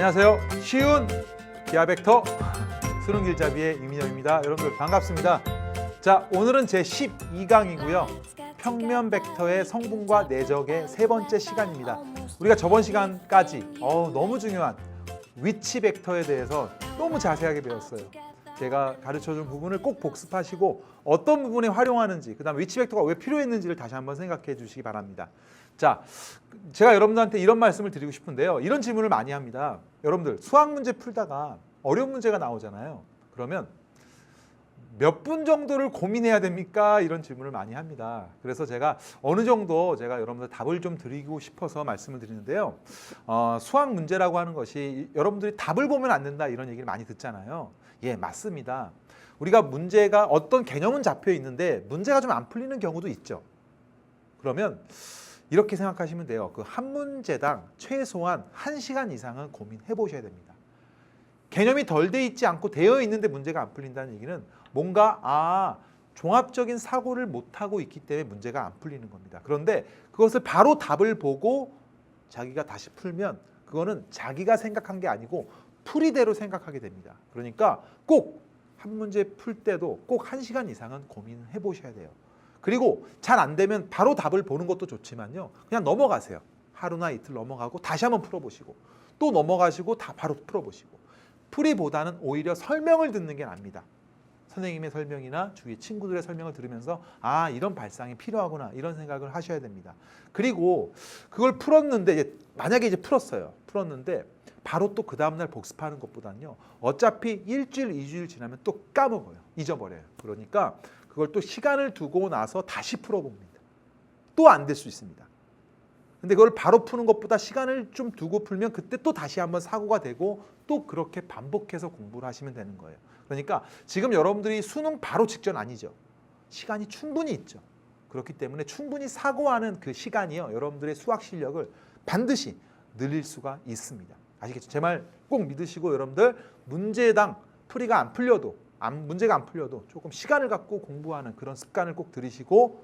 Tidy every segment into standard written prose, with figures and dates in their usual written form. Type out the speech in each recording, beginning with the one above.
안녕하세요. 쉬운 기하 벡터 수능 길잡이의 이민혁입니다. 여러분들 반갑습니다. 자, 오늘은 제 12강이고요. 평면 벡터의 성분과 내적의 세 번째 시간입니다. 우리가 저번 시간까지 너무 중요한 위치 벡터에 대해서 너무 자세하게 배웠어요. 제가 가르쳐준 부분을 꼭 복습하시고 어떤 부분에 활용하는지, 그 다음에 위치 벡터가 왜 필요했는지를 다시 한번 생각해 주시기 바랍니다. 자, 제가 여러분들한테 이런 말씀을 드리고 싶은데요. 이런 질문을 많이 합니다. 여러분들 수학 문제 풀다가 어려운 문제가 나오잖아요. 그러면 몇 분 정도를 고민해야 됩니까? 이런 질문을 많이 합니다. 그래서 제가 어느 정도 제가 여러분들 답을 좀 드리고 싶어서 말씀을 드리는데요. 수학 문제라고 하는 것이 여러분들이 답을 보면 안 된다 이런 얘기를 많이 듣잖아요. 예, 맞습니다. 우리가 문제가 어떤 개념은 잡혀 있는데 문제가 좀 안 풀리는 경우도 있죠. 그러면 이렇게 생각하시면 돼요. 그 한 문제당 최소한 1시간 이상은 고민해 보셔야 됩니다. 개념이 덜 돼 있지 않고 되어 있는데 문제가 안 풀린다는 얘기는 뭔가 종합적인 사고를 못하고 있기 때문에 문제가 안 풀리는 겁니다. 그런데 그것을 바로 답을 보고 자기가 다시 풀면 그거는 자기가 생각한 게 아니고 풀이대로 생각하게 됩니다. 그러니까 꼭 한 문제 풀 때도 꼭 1시간 이상은 고민해 보셔야 돼요. 그리고 잘 안 되면 바로 답을 보는 것도 좋지만요. 그냥 넘어가세요. 하루나 이틀 넘어가고 다시 한번 풀어보시고 또 넘어가시고 다 바로 풀어보시고 풀이보다는 오히려 설명을 듣는 게 납니다. 선생님의 설명이나 주위 친구들의 설명을 들으면서 이런 발상이 필요하구나 이런 생각을 하셔야 됩니다. 그리고 그걸 풀었는데 만약에 이제 풀었는데 바로 또 그 다음날 복습하는 것보다는요. 어차피 일주일, 2주일 지나면 또 까먹어요. 잊어버려요. 그러니까 그걸 또 시간을 두고 나서 다시 풀어봅니다. 또 안 될 수 있습니다. 근데 그걸 바로 푸는 것보다 시간을 좀 두고 풀면 그때 또 다시 한번 사고가 되고 또 그렇게 반복해서 공부를 하시면 되는 거예요. 그러니까 지금 여러분들이 수능 바로 직전 아니죠. 시간이 충분히 있죠. 그렇기 때문에 충분히 사고하는 그 시간이요. 여러분들의 수학 실력을 반드시 늘릴 수가 있습니다. 아시겠죠? 제 말 꼭 믿으시고 여러분들 문제당 풀이가 안 풀려도 문제가 안 풀려도 조금 시간을 갖고 공부하는 그런 습관을 꼭 들이시고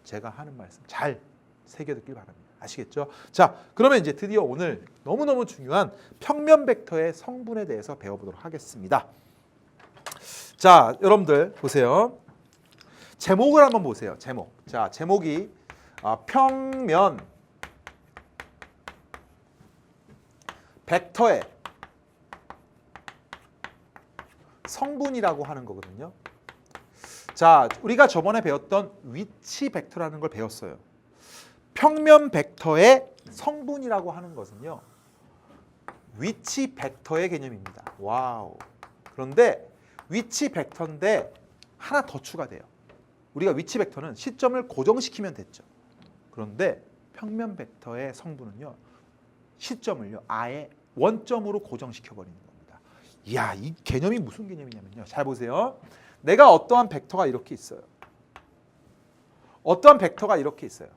제가 하는 말씀 잘 새겨듣길 바랍니다. 아시겠죠? 자, 그러면 이제 드디어 오늘 너무너무 중요한 평면 벡터의 성분에 대해서 배워보도록 하겠습니다. 자, 여러분들 보세요. 제목을 한번 보세요. 제목. 자, 제목이 평면 벡터의 성분이라고 하는 거거든요. 자, 우리가 저번에 배웠던 위치 벡터라는 걸 배웠어요. 평면 벡터의 성분이라고 하는 것은요. 위치 벡터의 개념입니다. 와우. 그런데 위치 벡터인데 하나 더 추가돼요. 우리가 위치 벡터는 시점을 고정시키면 됐죠. 그런데 평면 벡터의 성분은요. 시점을요. 아예 원점으로 고정시켜버리는 겁니다. 이야, 이 개념이 무슨 개념이냐면요. 잘 보세요. 내가 어떠한 벡터가 이렇게 있어요. 어떠한 벡터가 이렇게 있어요.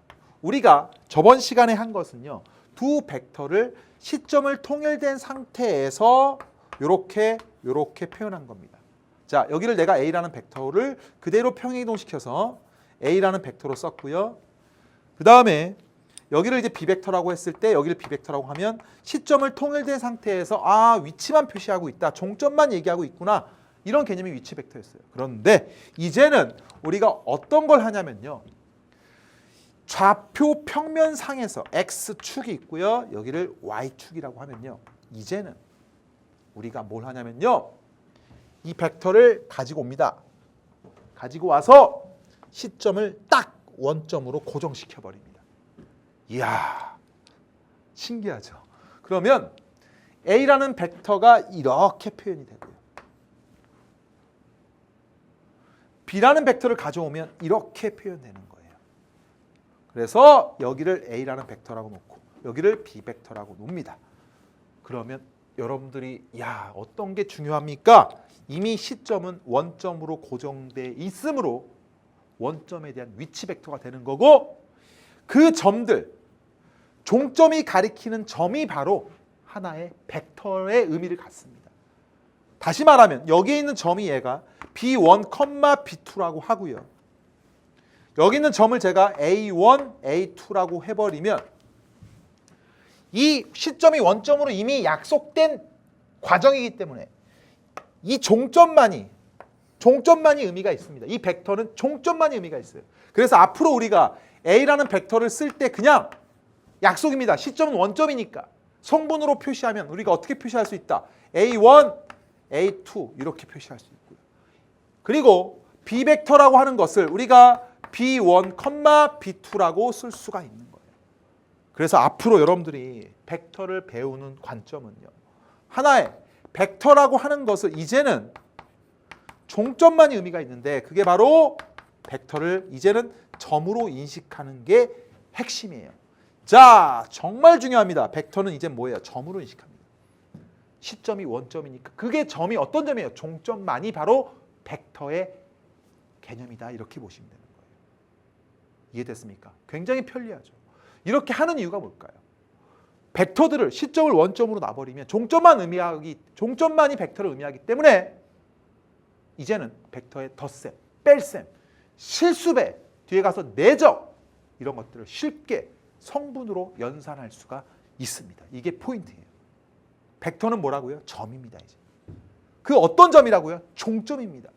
우리가 저번 시간에 한 것은요. 두 벡터를 시점을 통일된 상태에서 이렇게 표현한 겁니다. 자, 여기를 내가 A라는 벡터를 그대로 평행이동시켜서 A라는 벡터로 썼고요. 그 다음에 여기를 이제 B벡터라고 했을 때 여기를 B벡터라고 하면 시점을 통일된 상태에서 위치만 표시하고 있다. 종점만 얘기하고 있구나. 이런 개념이 위치 벡터였어요. 그런데 이제는 우리가 어떤 걸 하냐면요. 좌표 평면상에서 X축이 있고요. 여기를 Y축이라고 하면요. 이제는 우리가 뭘 하냐면요. 이 벡터를 가지고 옵니다. 가지고 와서 시점을 딱 원점으로 고정시켜 버립니다. 이야, 신기하죠? 그러면 A라는 벡터가 이렇게 표현이 되고요. B라는 벡터를 가져오면 이렇게 표현되는 거예요. 그래서 여기를 A라는 벡터라고 놓고 여기를 B벡터라고 놉니다. 그러면 여러분들이 어떤 게 중요합니까? 이미 시점은 원점으로 고정돼 있으므로 원점에 대한 위치 벡터가 되는 거고 그 점들, 종점이 가리키는 점이 바로 하나의 벡터의 의미를 갖습니다. 다시 말하면 여기에 있는 점이 얘가 B1, B2라고 하고요. 여기 있는 점을 제가 A1, A2라고 해버리면 이 시점이 원점으로 이미 약속된 과정이기 때문에 이 종점만이 의미가 있습니다. 이 벡터는 종점만이 의미가 있어요. 그래서 앞으로 우리가 A라는 벡터를 쓸 때 그냥 약속입니다. 시점은 원점이니까 성분으로 표시하면 우리가 어떻게 표시할 수 있다. A1, A2 이렇게 표시할 수 있고요. 그리고 B 벡터라고 하는 것을 우리가 B1, B2라고 쓸 수가 있는 거예요. 그래서 앞으로 여러분들이 벡터를 배우는 관점은요. 하나의 벡터라고 하는 것을 이제는 종점만이 의미가 있는데 그게 바로 벡터를 이제는 점으로 인식하는 게 핵심이에요. 자, 정말 중요합니다. 벡터는 이제 뭐예요? 점으로 인식합니다. 시점이 원점이니까 그게 점이 어떤 점이에요? 종점만이 바로 벡터의 개념이다. 이렇게 보시면 되는 거예요. 이해됐습니까? 굉장히 편리하죠. 이렇게 하는 이유가 뭘까요? 벡터들을 시점을 원점으로 놔버리면 종점만이 벡터를 의미하기 때문에 이제는 벡터의 덧셈, 뺄셈, 실수배, 뒤에 가서 내적 이런 것들을 쉽게 성분으로 연산할 수가 있습니다. 이게 포인트예요. 벡터는 뭐라고요? 점입니다. 이제 그 어떤 점이라고요? 종점입니다.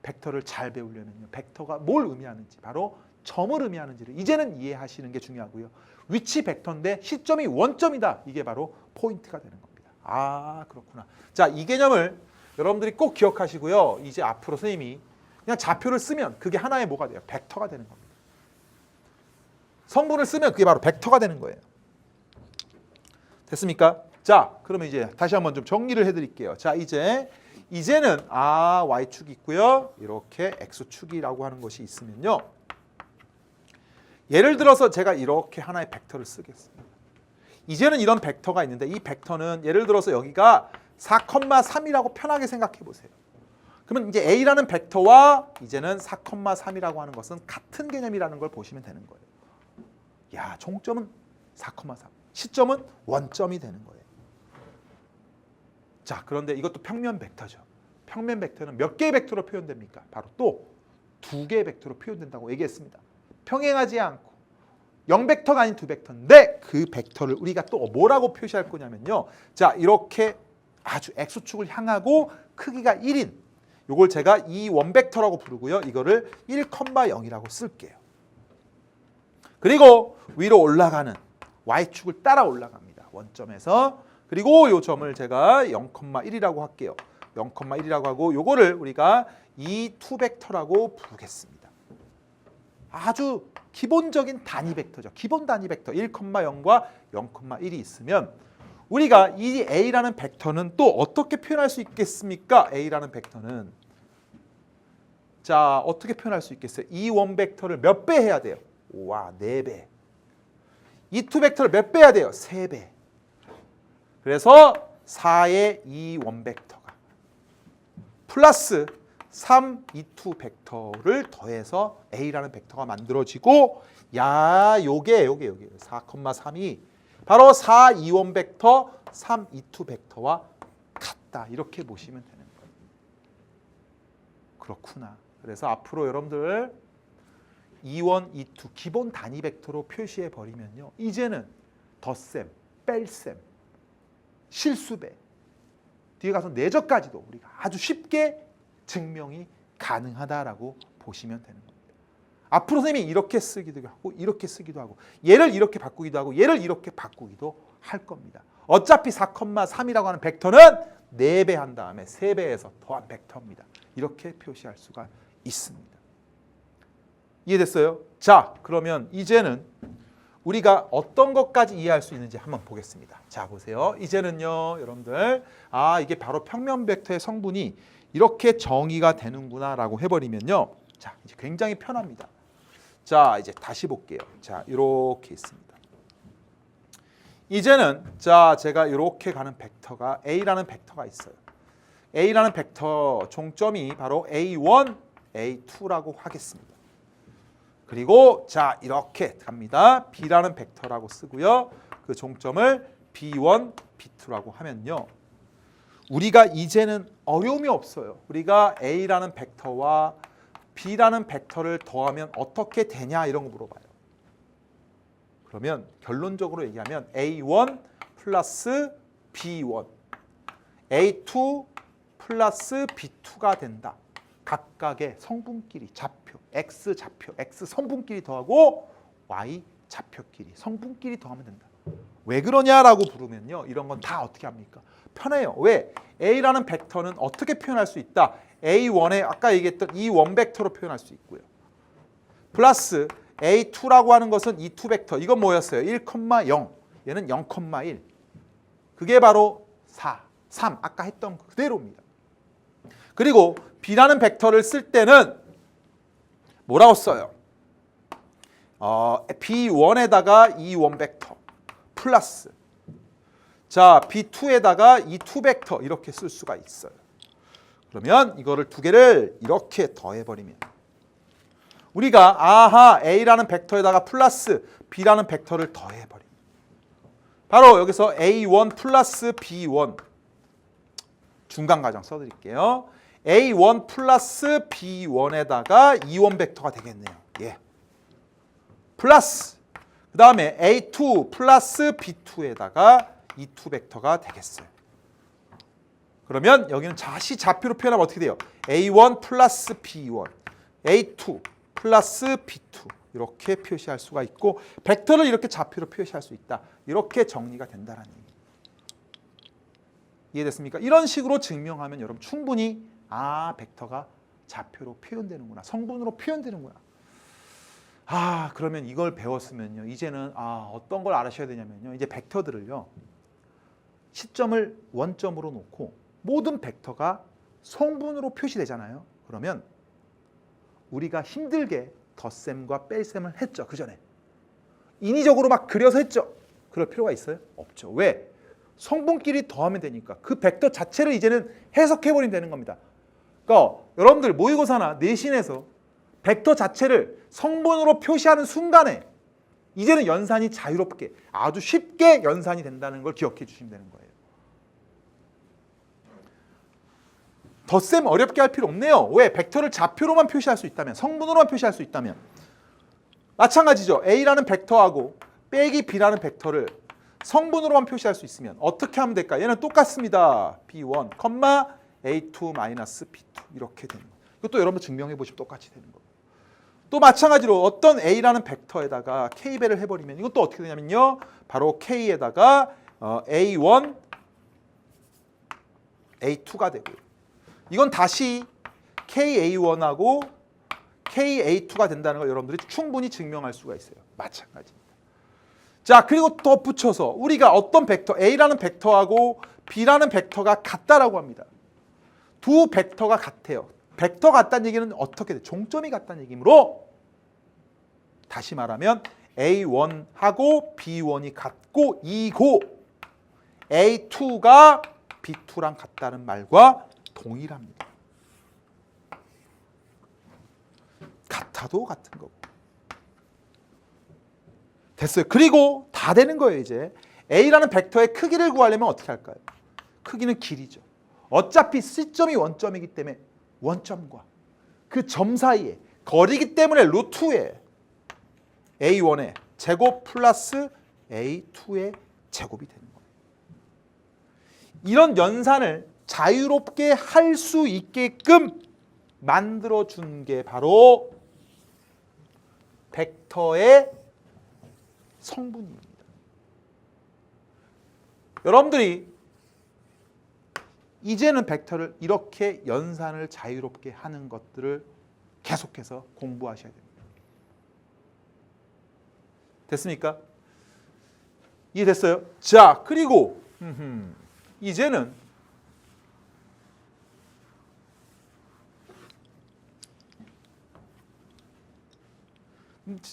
벡터를 잘 배우려면요. 벡터가 뭘 의미하는지 바로 점을 의미하는지를 이제는 이해하시는 게 중요하고요. 위치 벡터인데 시점이 원점이다. 이게 바로 포인트가 되는 겁니다. 아, 그렇구나. 자, 이 개념을 여러분들이 꼭 기억하시고요. 이제 앞으로 선생님이 그냥 좌표를 쓰면 그게 하나의 뭐가 돼요? 벡터가 되는 겁니다. 성분을 쓰면 그게 바로 벡터가 되는 거예요. 됐습니까? 자, 그러면 이제 다시 한번 좀 정리를 해드릴게요. 자, 이제는 y축이 있고요. 이렇게 x축이라고 하는 것이 있으면요. 예를 들어서 제가 이렇게 하나의 벡터를 쓰겠습니다. 이제는 이런 벡터가 있는데 이 벡터는 예를 들어서 여기가 4,3이라고 편하게 생각해 보세요. 그러면 이제 A라는 벡터와 이제는 4,3이라고 하는 것은 같은 개념이라는 걸 보시면 되는 거예요. 야, 종점은 4,3, 시점은 원점이 되는 거예요. 자, 그런데 이것도 평면 벡터죠. 평면 벡터는 몇 개의 벡터로 표현됩니까? 바로 또 2개의 벡터로 표현된다고 얘기했습니다. 평행하지 않고 0벡터가 아닌 2벡터인데 그 벡터를 우리가 또 뭐라고 표시할 거냐면요. 자, 이렇게 아주 X축을 향하고 크기가 1인 요걸 제가 이 원벡터라고 부르고요. 이거를 1,0이라고 쓸게요. 그리고 위로 올라가는 Y축을 따라 올라갑니다. 원점에서. 그리고 요 점을 제가 0,1이라고 할게요. 0,1이라고 하고 요거를 우리가 이 2벡터라고 부르겠습니다. 아주 기본적인 단위 벡터죠. 기본 단위 벡터 1,0과 0,1이 있으면 우리가 이 A라는 벡터는 또 어떻게 표현할 수 있겠습니까? A라는 벡터는 자, 어떻게 표현할 수 있겠어요? 이 원벡터를 몇 배 해야 돼요? 와, 4배. 이 2벡터를 몇 배 해야 돼요? 3배. 그래서 4의 이 원벡터가 플러스 3, 2, 2 벡터를 더해서 A라는 벡터가 만들어지고 야, 요게 4,3이 바로 4, 2원 벡터, 3, 2, 2 벡터와 같다. 이렇게 보시면 되는 거예요. 그렇구나. 그래서 앞으로 여러분들 2원, 2, 2 기본 단위 벡터로 표시해 버리면요. 이제는 덧셈, 뺄셈, 실수배, 뒤에 가서 내적까지도 우리가 아주 쉽게 증명이 가능하다라고 보시면 되는 겁니다. 앞으로 선생님이 이렇게 쓰기도 하고 이렇게 쓰기도 하고 얘를 이렇게 바꾸기도 하고 얘를 이렇게 바꾸기도 할 겁니다. 어차피 4,3이라고 하는 벡터는 4배 한 다음에 3배에서 더한 벡터입니다. 이렇게 표시할 수가 있습니다. 이해됐어요? 자, 그러면 이제는 우리가 어떤 것까지 이해할 수 있는지 한번 보겠습니다. 자, 보세요. 이제는요, 여러분들, 이게 바로 평면 벡터의 성분이 이렇게 정의가 되는구나 라고 해버리면요. 자, 이제 굉장히 편합니다. 자, 이제 다시 볼게요. 자, 이렇게 있습니다. 이제는 자, 제가 이렇게 가는 벡터가 A라는 벡터가 있어요. A라는 벡터 종점이 바로 A1, A2라고 하겠습니다. 그리고 자, 이렇게 갑니다. B라는 벡터라고 쓰고요. 그 종점을 B1, B2라고 하면요. 우리가 이제는 어려움이 없어요. 우리가 A라는 벡터와 B라는 벡터를 더하면 어떻게 되냐 이런 거 물어봐요. 그러면 결론적으로 얘기하면 A1 플러스 B1, A2 플러스 B2가 된다. 각각의 성분끼리 좌표, X 좌표, X 성분끼리 더하고 Y 좌표끼리 성분끼리 더하면 된다. 왜 그러냐라고 부르면요. 이런 건 다 어떻게 합니까? 편해요. 왜? A라는 벡터는 어떻게 표현할 수 있다? A1에 아까 얘기했던 이 원벡터로 표현할 수 있고요. 플러스 A2라고 하는 것은 이 투 벡터. 이건 뭐였어요? 1,0. 얘는 0,1. 그게 바로 4, 3. 아까 했던 그대로입니다. 그리고 B라는 벡터를 쓸 때는 뭐라고 써요? B1에다가 이 원벡터 플러스 자 B2에다가 이 투 벡터 이렇게 쓸 수가 있어요. 그러면 이거를 두 개를 이렇게 더해버리면 우리가 아하 A라는 벡터에다가 플러스 B라는 벡터를 더해버립니다. 바로 여기서 A1 플러스 B1 중간 과정 써드릴게요. A1 플러스 B1에다가 이원 벡터가 되겠네요. 예. 플러스 그 다음에 A2 플러스 B2에다가 이 투 벡터가 되겠어요. 그러면 여기는 다시 좌표로 표현하면 어떻게 돼요? A1 플러스 B1, A2 플러스 B2 이렇게 표시할 수가 있고 벡터를 이렇게 좌표로 표시할 수 있다. 이렇게 정리가 된다는 얘기. 이해됐습니까? 이런 식으로 증명하면 여러분 충분히 벡터가 좌표로 표현되는구나. 성분으로 표현되는구나. 그러면 이걸 배웠으면요. 이제는 어떤 걸 알아셔야 되냐면요. 이제 벡터들을요. 시점을 원점으로 놓고 모든 벡터가 성분으로 표시되잖아요. 그러면 우리가 힘들게 덧셈과 뺄셈을 했죠. 그 전에. 인위적으로 막 그려서 했죠. 그럴 필요가 있어요? 없죠. 왜? 성분끼리 더하면 되니까. 그 벡터 자체를 이제는 해석해버리면 되는 겁니다. 그러니까 여러분들 모의고사나 내신에서 벡터 자체를 성분으로 표시하는 순간에 이제는 연산이 자유롭게 아주 쉽게 연산이 된다는 걸 기억해 주시면 되는 거예요. 덧셈 어렵게 할 필요 없네요. 왜? 벡터를 좌표로만 표시할 수 있다면, 성분으로만 표시할 수 있다면 마찬가지죠. A라는 벡터하고 빼기 B라는 벡터를 성분으로만 표시할 수 있으면 어떻게 하면 될까? 얘는 똑같습니다. B1, A2 마이너스 B2 이렇게 되는 거예요. 이것도 여러분 증명해 보시면 똑같이 되는 거예요. 또 마찬가지로 어떤 A라는 벡터에다가 K배를 해버리면 이것도 어떻게 되냐면요. 바로 K에다가 A1, A2가 되고요. 이건 다시 KA1하고 KA2가 된다는 걸 여러분들이 충분히 증명할 수가 있어요. 마찬가지입니다. 자, 그리고 더 붙여서 우리가 어떤 벡터 A라는 벡터하고 B라는 벡터가 같다라고 합니다. 두 벡터가 같아요. 벡터 같다는 얘기는 어떻게 돼? 종점이 같다는 얘기므로 다시 말하면 A1하고 B1이 같고 이고 A2가 B2랑 같다는 말과 동일합니다. 같아도 같은 거고. 됐어요. 그리고 다 되는 거예요. 이제 A라는 벡터의 크기를 구하려면 어떻게 할까요? 크기는 길이죠. 어차피 시점이 원점이기 때문에 원점과 그 점 사이에 거리이기 때문에 루트에 A1의 제곱 플러스 A2의 제곱이 되는 거예요. 이런 연산을 자유롭게 할 수 있게끔 만들어준 게 바로 벡터의 성분입니다. 여러분들이 이제는 벡터를 이렇게 연산을 자유롭게 하는 것들을 계속해서 공부하셔야 됩니다. 됐습니까? 이해됐어요? 자, 그리고 이제는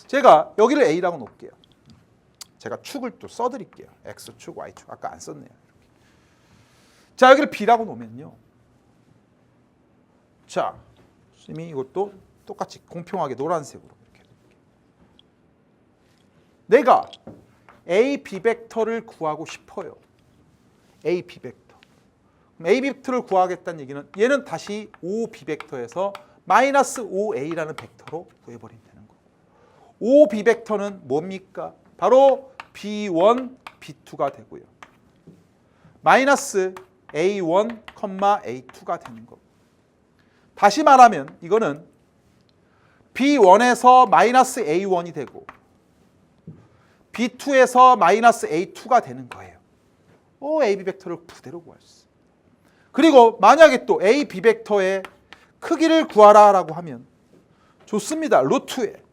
제가 여기를 A라고 놓을게요. 제가 축을 또 써드릴게요. X축, Y축. 아까 안 썼네요. 자, 여기를 B라고 놓으면요. 자, 선생님이 이것도 똑같이 공평하게 노란색으로 이렇게. 내가 A, B 벡터를 구하고 싶어요. A, B 벡터. 그럼 A, B 벡터를 구하겠다는 얘기는 얘는 다시 O, B 벡터에서 마이너스 OA라는 벡터로 구해버리면 되는 거고. O, B 벡터는 뭡니까? 바로 B1, B2가 되고요. 마이너스 A1, A2가 되는 거. 다시 말하면 이거는 B1에서 마이너스 A1이 되고 B2에서 마이너스 A2가 되는 거예요. AB 벡터를 그대로 구할 수 있어요. 그리고 만약에 또 AB 벡터의 크기를 구하라라고 하면 좋습니다. 루트에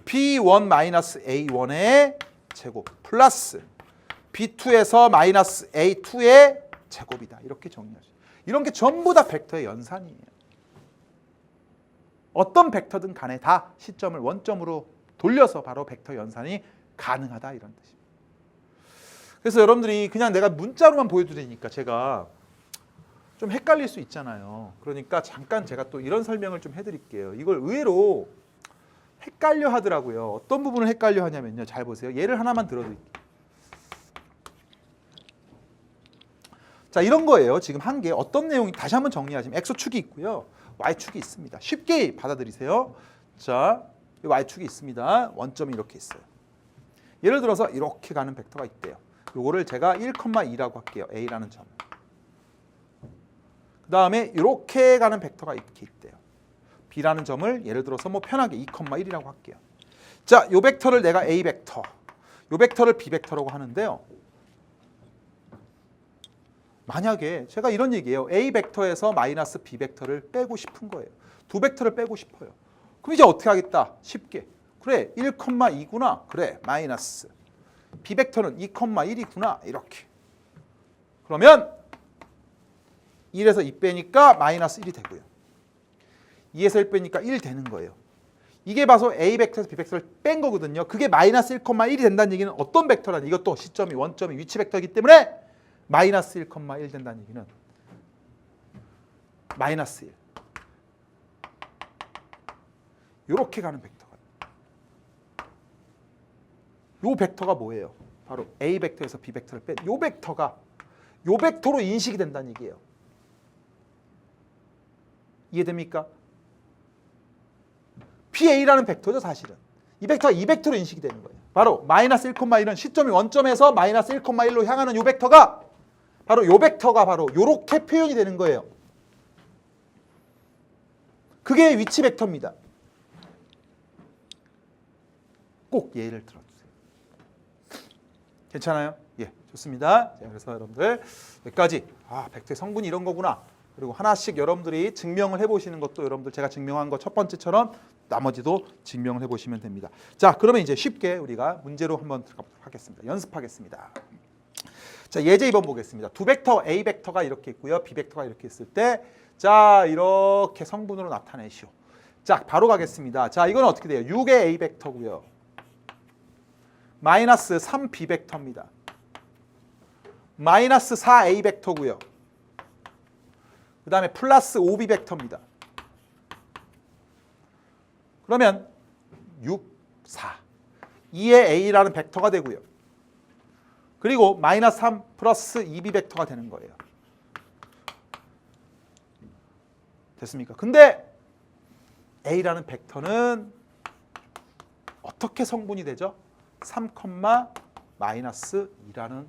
B1 마이너스 A1의 제곱 플러스 B2에서 마이너스 A2의 제곱이다. 이렇게 정리하죠. 이런 게 전부 다 벡터의 연산이에요. 어떤 벡터든 간에 다 시점을 원점으로 돌려서 바로 벡터 연산이 가능하다 이런 뜻입니다. 그래서 여러분들이 그냥 내가 문자로만 보여드리니까 제가 좀 헷갈릴 수 있잖아요. 그러니까 잠깐 제가 또 이런 설명을 좀 해드릴게요. 이걸 의외로 헷갈려 하더라고요. 어떤 부분을 헷갈려 하냐면요. 잘 보세요. 예를 하나만 들어드릴게요. 자, 이런 거예요. 지금 한 게 어떤 내용이 다시 한번 정리하자면 X축이 있고요. Y축이 있습니다. 쉽게 받아들이세요. 자, Y축이 있습니다. 원점이 이렇게 있어요. 예를 들어서 이렇게 가는 벡터가 있대요. 요거를 제가 1,2라고 할게요. A라는 점. 그 다음에 이렇게 가는 벡터가 이렇게 있대요. B라는 점을 예를 들어서 뭐 편하게 2,1이라고 할게요. 자, 요 벡터를 내가 A 벡터, 요 벡터를 B 벡터라고 하는데요. 만약에 제가 이런 얘기예요. A 벡터에서 마이너스 B 벡터를 빼고 싶은 거예요. 두 벡터를 빼고 싶어요. 그럼 이제 어떻게 하겠다? 쉽게. 그래, 1,2구나. 그래, 마이너스. B 벡터는 2,1이구나. 이렇게. 그러면 1에서 2 빼니까 마이너스 1이 되고요. 2에서 1 빼니까 1 되는 거예요. 이게 봐서 A 벡터에서 B 벡터를 뺀 거거든요. 그게 마이너스 1,1이 된다는 얘기는 어떤 벡터라는 이것도 시점이 원점이 위치 벡터이기 때문에 마이너스 1,1 된다는 얘기는 마이너스 1. 이렇게 가는 벡터가. 요 벡터가 뭐예요? 바로 A 벡터에서 B 벡터를 뺀 요 벡터가 요 벡터로 인식이 된다는 얘기예요. 이해됩니까? BA라는 벡터죠, 사실은. 이 벡터가 이 벡터로 인식이 되는 거예요. 바로 마이너스 1,1은 시점이 원점에서 마이너스 1,1로 향하는 요 벡터가 바로 요 벡터가 바로 요렇게 표현이 되는 거예요. 그게 위치 벡터입니다. 꼭 예를 들어주세요. 괜찮아요? 예, 좋습니다. 자, 그래서 여러분들 여기까지 벡터의 성분이 이런 거구나. 그리고 하나씩 여러분들이 증명을 해보시는 것도 여러분들 제가 증명한 거 첫 번째처럼 나머지도 증명을 해보시면 됩니다. 자, 그러면 이제 쉽게 우리가 문제로 한번 들어가보도록 하겠습니다. 연습하겠습니다. 자, 예제 2번 보겠습니다. 두 벡터 A 벡터가 이렇게 있고요. B 벡터가 이렇게 있을 때 자, 이렇게 성분으로 나타내시오. 자, 바로 가겠습니다. 자, 이건 어떻게 돼요? 6의 A 벡터고요. 마이너스 3B 벡터입니다. 마이너스 4A 벡터고요. 그 다음에 플러스 5B 벡터입니다. 그러면 6, 4. 2의 A라는 벡터가 되고요. 그리고 마이너스 3 플러스 2B 벡터가 되는 거예요. 됐습니까? 근데 A라는 벡터는 어떻게 성분이 되죠? 3, 마이너스 2라는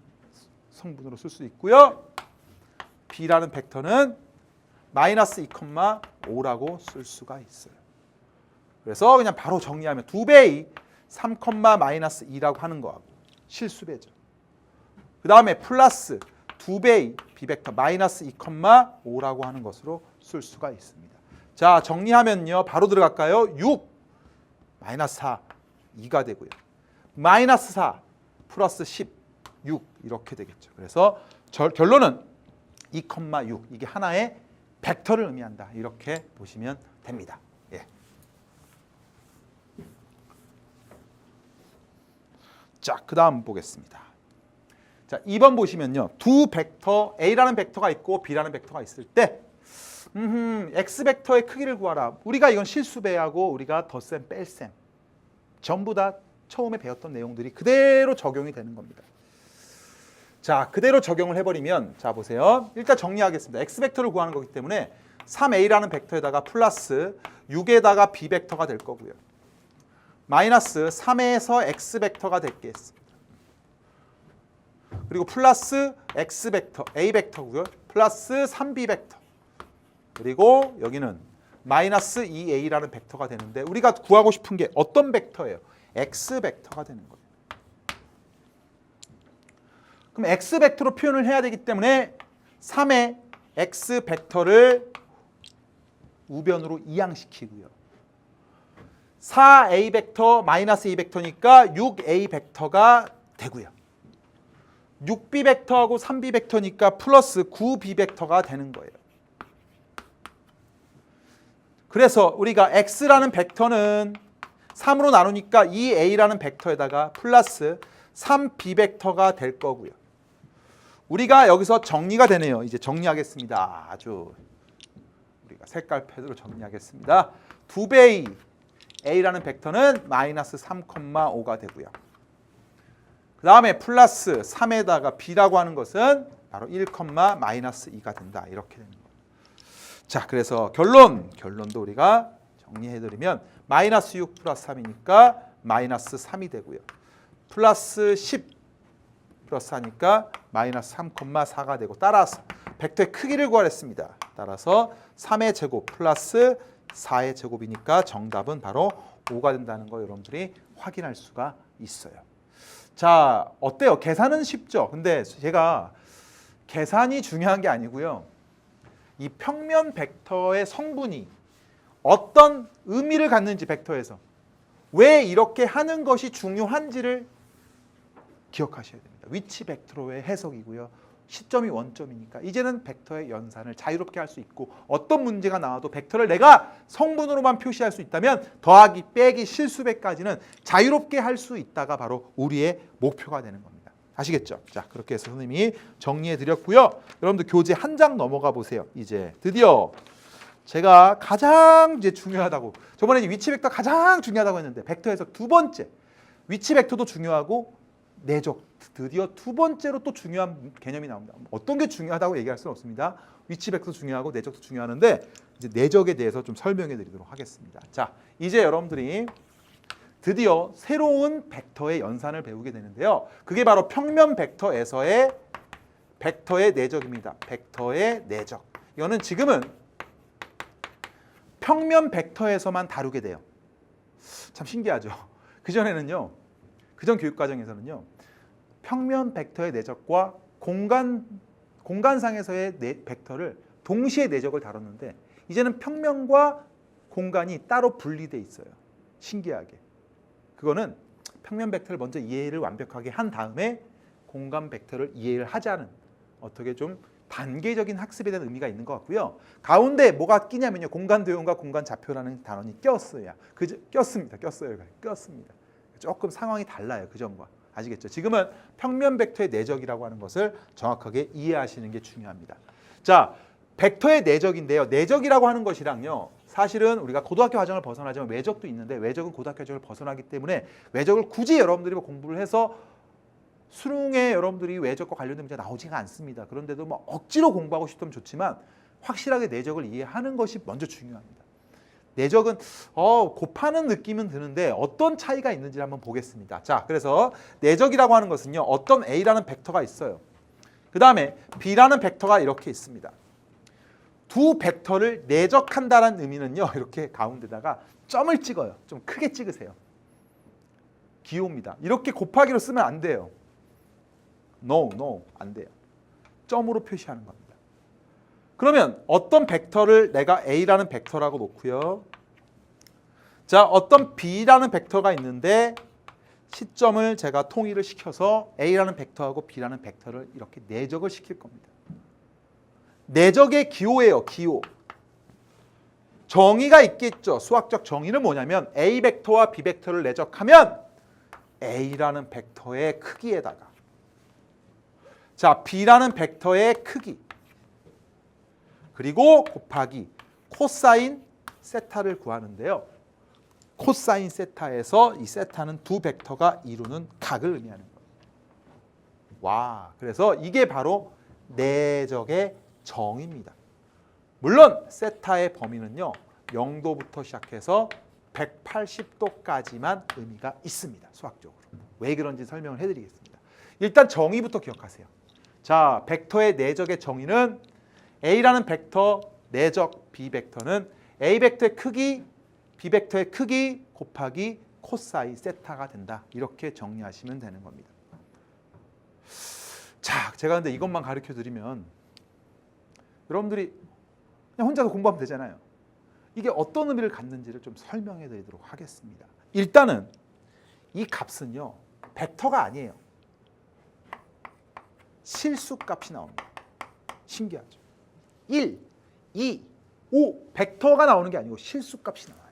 성분으로 쓸 수 있고요. B라는 벡터는 마이너스 2,5라고 쓸 수가 있어요. 그래서 그냥 바로 정리하면 2배의 3, 마이너스 2라고 하는 거하고 실수배죠. 그 다음에 플러스 2배의 B벡터 마이너스 2,5라고 하는 것으로 쓸 수가 있습니다. 자, 정리하면요. 바로 들어갈까요? 6, 마이너스 4, 2가 되고요. 마이너스 4 플러스 10, 6 이렇게 되겠죠. 그래서 결론은 2,6 이게 하나의 벡터를 의미한다. 이렇게 보시면 됩니다. 예. 자, 그 다음 보겠습니다. 자, 2번 보시면요. 두 벡터 A라는 벡터가 있고 B라는 벡터가 있을 때 X 벡터의 크기를 구하라. 우리가 이건 실수배하고 우리가 덧셈, 뺄셈 전부 다 처음에 배웠던 내용들이 그대로 적용이 되는 겁니다. 자, 그대로 적용을 해버리면 자, 보세요. 일단 정리하겠습니다. X 벡터를 구하는 거기 때문에 3A라는 벡터에다가 플러스 6에다가 B 벡터가 될 거고요. 마이너스 3에서 x 벡터가 됐겠습니다. 그리고 플러스 x 벡터, a 벡터고요. 플러스 3b 벡터. 그리고 여기는 마이너스 2a라는 벡터가 되는데 우리가 구하고 싶은 게 어떤 벡터예요? x 벡터가 되는 거예요. 그럼 x 벡터로 표현을 해야 되기 때문에 3의 x 벡터를 우변으로 이항시키고요. 4a 벡터 마이너스 a 벡터니까 6a 벡터가 되고요. 6b 벡터하고 3b 벡터니까 플러스 9b 벡터가 되는 거예요. 그래서 우리가 x라는 벡터는 3으로 나누니까 2a라는 벡터에다가 플러스 3b 벡터가 될 거고요. 우리가 여기서 정리가 되네요. 이제 정리하겠습니다. 아주 우리가 색깔 패드로 정리하겠습니다. 2배의 a라는 벡터는 마이너스 3,5가 되고요. 그 다음에 플러스 3에다가 b라고 하는 것은 바로 1, 마이너스 2가 된다. 이렇게 되는 거예요. 자, 그래서 결론도 우리가 정리해드리면 마이너스 6 플러스 3이니까 마이너스 3이 되고요. 플러스 10 플러스 하니까 마이너스 3,4가 되고 따라서 벡터의 크기를 구하랬습니다. 따라서 3의 제곱 플러스 4의 제곱이니까 정답은 바로 5가 된다는 거 여러분들이 확인할 수가 있어요. 자, 어때요? 계산은 쉽죠? 근데 제가 계산이 중요한 게 아니고요. 이 평면 벡터의 성분이 어떤 의미를 갖는지 벡터에서 왜 이렇게 하는 것이 중요한지를 기억하셔야 됩니다. 위치 벡터로의 해석이고요. 시점이 원점이니까 이제는 벡터의 연산을 자유롭게 할 수 있고 어떤 문제가 나와도 벡터를 내가 성분으로만 표시할 수 있다면 더하기, 빼기, 실수배까지는 자유롭게 할 수 있다가 바로 우리의 목표가 되는 겁니다. 아시겠죠? 자, 그렇게 해서 선생님이 정리해 드렸고요. 여러분들 교재 한 장 넘어가 보세요. 이제 드디어 제가 가장 이제 중요하다고 저번에 위치 벡터 가장 중요하다고 했는데 벡터에서 두 번째 위치 벡터도 중요하고 내적 드디어 두 번째로 또 중요한 개념이 나옵니다. 어떤 게 중요하다고 얘기할 수는 없습니다. 위치 벡터도 중요하고 내적도 중요하는데 이제 내적에 대해서 좀 설명해 드리도록 하겠습니다. 자, 이제 여러분들이 드디어 새로운 벡터의 연산을 배우게 되는데요. 그게 바로 평면 벡터에서의 벡터의 내적입니다. 벡터의 내적. 이거는 지금은 평면 벡터에서만 다루게 돼요. 참 신기하죠. 그전에는요. 그전 교육과정에서는요. 평면 벡터의 내적과 공간상에서의 벡터를 동시에 내적을 다뤘는데 이제는 평면과 공간이 따로 분리돼 있어요. 신기하게. 그거는 평면 벡터를 먼저 이해를 완벽하게 한 다음에 공간 벡터를 이해를 하자는 어떻게 좀 단계적인 학습에 대한 의미가 있는 것 같고요. 가운데 뭐가 끼냐면요. 공간 도형과 공간 좌표라는 단원이 꼈어요. 꼈습니다. 꼈습니다. 조금 상황이 달라요. 그전과. 아시겠죠? 지금은 평면 벡터의 내적이라고 하는 것을 정확하게 이해하시는 게 중요합니다. 자, 벡터의 내적인데요. 내적이라고 하는 것이랑요. 사실은 우리가 고등학교 과정을 벗어나지만 외적도 있는데 외적은 고등학교 과정을 벗어나기 때문에 외적을 굳이 여러분들이 공부를 해서 수능에 여러분들이 외적과 관련된 문제가 나오지가 않습니다. 그런데도 뭐 억지로 공부하고 싶으면 좋지만 확실하게 내적을 이해하는 것이 먼저 중요합니다. 내적은 곱하는 느낌은 드는데 어떤 차이가 있는지 한번 보겠습니다. 자, 그래서 내적이라고 하는 것은요. 어떤 A라는 벡터가 있어요. 그 다음에 B라는 벡터가 이렇게 있습니다. 두 벡터를 내적한다는 의미는요. 이렇게 가운데다가 점을 찍어요. 좀 크게 찍으세요. 기호입니다. 이렇게 곱하기로 쓰면 안 돼요. No, 안 돼요. 점으로 표시하는 겁니다. 그러면 어떤 벡터를 내가 A라는 벡터라고 놓고요. 자, 어떤 B라는 벡터가 있는데 시점을 제가 통일을 시켜서 A라는 벡터하고 B라는 벡터를 이렇게 내적을 시킬 겁니다. 내적의 기호예요. 기호. 정의가 있겠죠. 수학적 정의는 뭐냐면 A 벡터와 B 벡터를 내적하면 A라는 벡터의 크기에다가 자, B라는 벡터의 크기 그리고 곱하기 코사인 세타를 구하는데요. 코사인 세타에서 이 세타는 두 벡터가 이루는 각을 의미하는 거예요. 와, 그래서 이게 바로 내적의 정의입니다. 물론 세타의 범위는요. 0도부터 시작해서 180도까지만 의미가 있습니다. 수학적으로. 왜 그런지 설명을 해드리겠습니다. 일단 정의부터 기억하세요. 자, 벡터의 내적의 정의는 A라는 벡터 내적 B 벡터는 A 벡터의 크기, B 벡터의 크기 곱하기 코사인 세타가 된다. 이렇게 정리하시면 되는 겁니다. 자, 제가 근데 이것만 가르쳐 드리면 여러분들이 그냥 혼자서 공부하면 되잖아요. 이게 어떤 의미를 갖는지를 좀 설명해 드리도록 하겠습니다. 일단은 이 값은요, 벡터가 아니에요. 실수값이 나옵니다. 신기하죠? 1, 2, 5 벡터가 나오는 게 아니고 실수값이 나와요.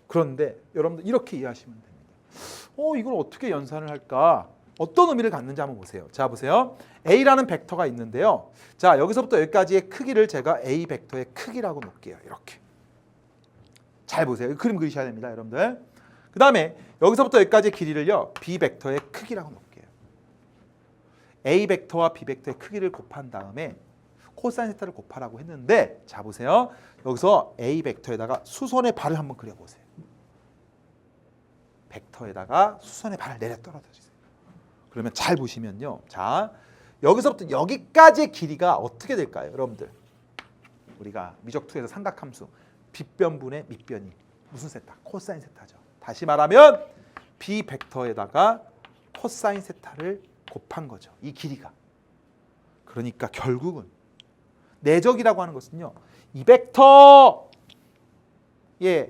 그런데 여러분들 이렇게 이해하시면 됩니다. 이걸 어떻게 연산을 할까? 어떤 의미를 갖는지 한번 보세요. 자, 보세요. A라는 벡터가 있는데요. 자, 여기서부터 여기까지의 크기를 제가 A 벡터의 크기라고 놓을게요. 이렇게. 잘 보세요. 그림 그리셔야 됩니다, 여러분들. 그 다음에 여기서부터 여기까지의 길이를요, B 벡터의 크기라고 놓을게요. A 벡터와 B 벡터의 크기를 곱한 다음에 코사인 세타를 곱하라고 했는데, 자, 보세요. 여기서 A 벡터에다가 수선의 발을 한번 그려보세요. 벡터에다가 수선의 발을 내려 떨어져 주세요. 그러면 잘 보시면요. 자, 여기서부터 여기까지의 길이가 어떻게 될까요, 여러분들? 우리가 미적2에서 삼각함수 빗변분의 밑변이 무슨 세타? 코사인 세타죠. 다시 말하면 B 벡터에다가 코사인 세타를 곱한 거죠. 이 길이가. 그러니까 결국은 내적이라고 하는 것은요, 이 벡터, 이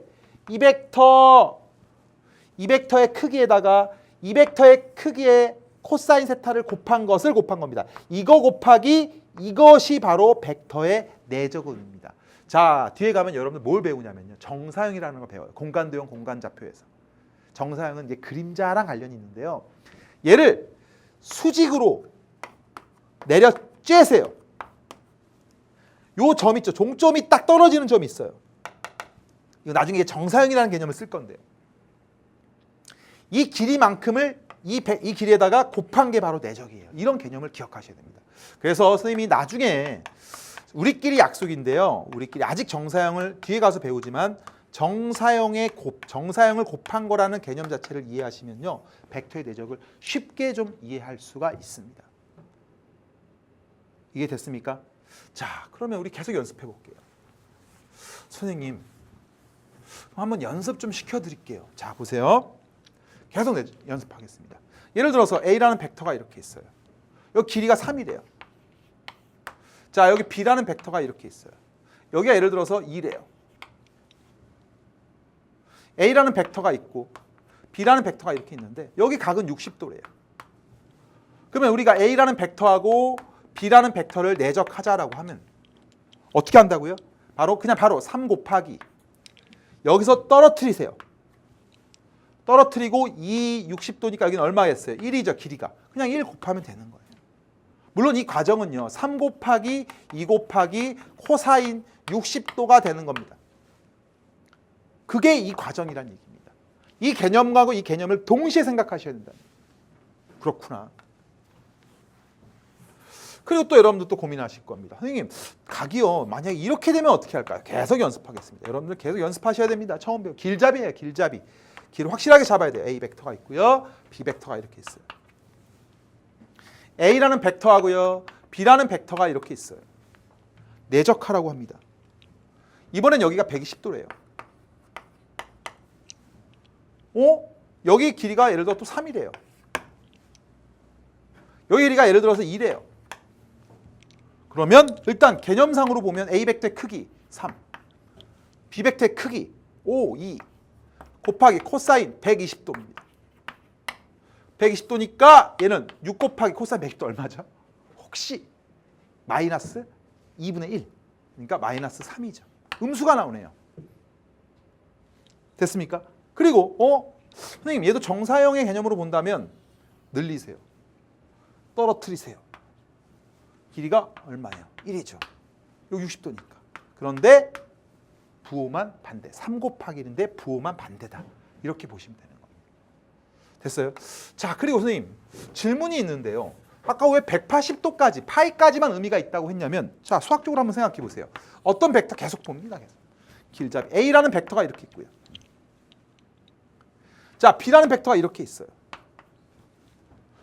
벡터의 크기에다가 이 벡터의 크기에 코사인 세타를 곱한 것을 곱한 겁니다. 이거 곱하기 이것이 바로 벡터의 내적 의미입니다. 자, 뒤에 가면 여러분들 뭘 배우냐면요, 정사형이라는 걸 배워요. 공간도형 공간좌표에서. 정사형은 이제 그림자랑 관련이 있는데요. 얘를 수직으로 내려 쬐세요. 요 점 있죠. 종점이 딱 떨어지는 점이 있어요. 이거 나중에 정사형이라는 개념을 쓸 건데요. 이 길이만큼을 이 길이에다가 곱한 게 바로 내적이에요. 이런 개념을 기억하셔야 됩니다. 그래서 선생님이 나중에 우리끼리 약속인데요. 우리끼리 아직 정사형을 뒤에 가서 배우지만 정사형을 곱한 거라는 개념 자체를 이해하시면요, 벡터의 내적을 쉽게 좀 이해할 수가 있습니다. 이해 됐습니까? 자, 그러면 우리 계속 연습해 볼게요. 선생님, 한번 연습 좀 시켜드릴게요. 자, 보세요. 계속 연습하겠습니다. 예를 들어서 A라는 벡터가 이렇게 있어요. 여기 길이가 3이래요. 자, 여기 B라는 벡터가 이렇게 있어요. 여기가 예를 들어서 2래요. A라는 벡터가 있고 B라는 벡터가 이렇게 있는데 여기 각은 60도래요. 그러면 우리가 A라는 벡터하고 B라는 벡터를 내적하자라고 하면 어떻게 한다고요? 바로 3 곱하기 여기서 떨어뜨리세요. 떨어뜨리고 이 60도니까 여기는 얼마였어요? 1이죠, 길이가. 그냥 1 곱하면 되는 거예요. 물론 이 과정은요, 3 곱하기 2 곱하기 코사인 60도가 되는 겁니다. 그게 이 과정이란 얘기입니다. 이 개념하고 이 개념을 동시에 생각하셔야 된다. 그렇구나. 그리고 또 여러분들 또 고민하실 겁니다. 선생님, 각이요, 만약에 이렇게 되면 어떻게 할까요? 계속 연습하겠습니다. 여러분들 계속 연습하셔야 됩니다. 처음 배워. 길잡이예요, 길잡이. 길을 확실하게 잡아야 돼요. A 벡터가 있고요, B 벡터가 이렇게 있어요. A라는 벡터하고요, B라는 벡터가 이렇게 있어요. 내적하라고 합니다. 이번엔 여기가 120도래요. 여기 길이가 예를 들어 또 3이래요. 여기 길이가 예를 들어서 2래요. 그러면 일단 개념상으로 보면 A 벡터의 크기 3, B 벡터의 크기 5, 2 곱하기 코사인 120도입니다. 120도니까 얘는 6 곱하기 코사인 120도 얼마죠? 혹시 마이너스 2분의 1, 그러니까 마이너스 3이죠. 음수가 나오네요. 됐습니까? 그리고 선생님, 얘도 정사형의 개념으로 본다면 늘리세요. 떨어뜨리세요. 길이가 얼마예요? 1이죠. 여기 60도니까. 그런데 부호만 반대. 3 곱하기 1인데 부호만 반대다. 이렇게 보시면 되는 겁니다. 됐어요? 자, 그리고 선생님, 질문이 있는데요. 아까 왜 180도까지, 파이까지만 의미가 있다고 했냐면, 자, 수학적으로 한번 생각해 보세요. 어떤 벡터 계속 봅니다. 계속. 길잡이. A라는 벡터가 이렇게 있고요. 자, B라는 벡터가 이렇게 있어요.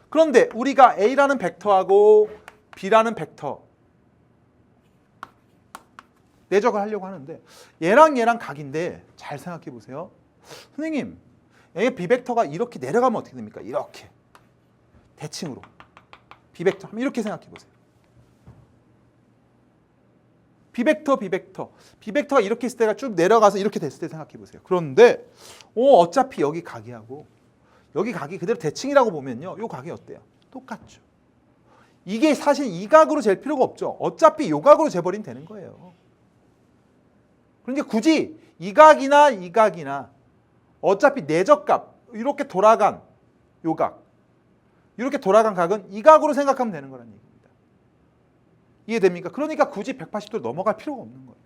그런데 우리가 A라는 벡터하고 B라는 벡터 내적을 하려고 하는데 얘랑 얘랑 각인데 잘 생각해 보세요. 선생님, A, B 벡터가 이렇게 내려가면 어떻게 됩니까? 이렇게 대칭으로 B 벡터 하면 이렇게 생각해 보세요. B 벡터, B 벡터. B 벡터가 이렇게 있을 때가 쭉 내려가서 이렇게 됐을 때 생각해 보세요. 그런데 어차피 여기 각이하고 여기 각이 그대로 대칭이라고 보면요. 이 각이 어때요? 똑같죠. 이게 사실 이 각으로 잴 필요가 없죠. 어차피 이 각으로 재버리면 되는 거예요. 그러니까 굳이 이 각이나 이 각이나 어차피 내적값 이렇게 돌아간 요 각, 이렇게 돌아간 각은 이 각으로 생각하면 되는 거라는 얘기입니다. 이해됩니까? 그러니까 굳이 180도를 넘어갈 필요가 없는 거예요.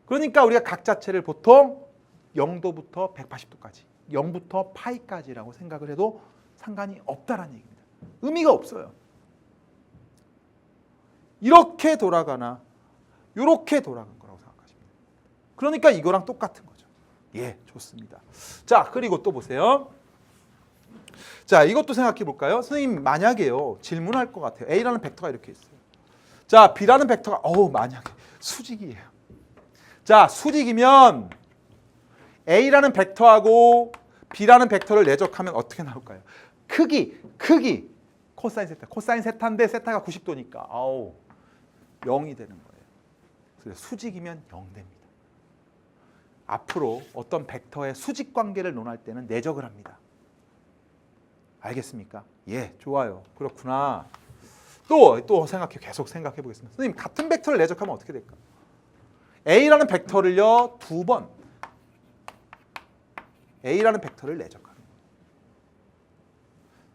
그러니까 우리가 각 자체를 보통 0도부터 180도까지, 0부터 파이까지라고 생각을 해도 상관이 없다라는 얘기입니다. 의미가 없어요. 이렇게 돌아가나 이렇게 돌아간 거라고 생각하십니다. 그러니까 이거랑 똑같은 거죠. 예, 좋습니다. 자, 그리고 또 보세요. 자, 이것도 생각해 볼까요? 선생님, 만약에요, 질문할 것 같아요. A라는 벡터가 이렇게 있어요. 자, B라는 벡터가 만약에 수직이에요. 자, 수직이면 A라는 벡터하고 B라는 벡터를 내적하면 어떻게 나올까요? 크기 코사인 세타. 코사인 세타인데 세타가 90도니까 0이 되는 거예요. 그래서 수직이면 0 됩니다. 앞으로 어떤 벡터의 수직 관계를 논할 때는 내적을 합니다. 알겠습니까? 예, 좋아요. 그렇구나. 또 계속 생각해 보겠습니다. 선생님, 같은 벡터를 내적하면 어떻게 될까? A라는 벡터를요, 2번 A라는 벡터를 내적하는 거예요.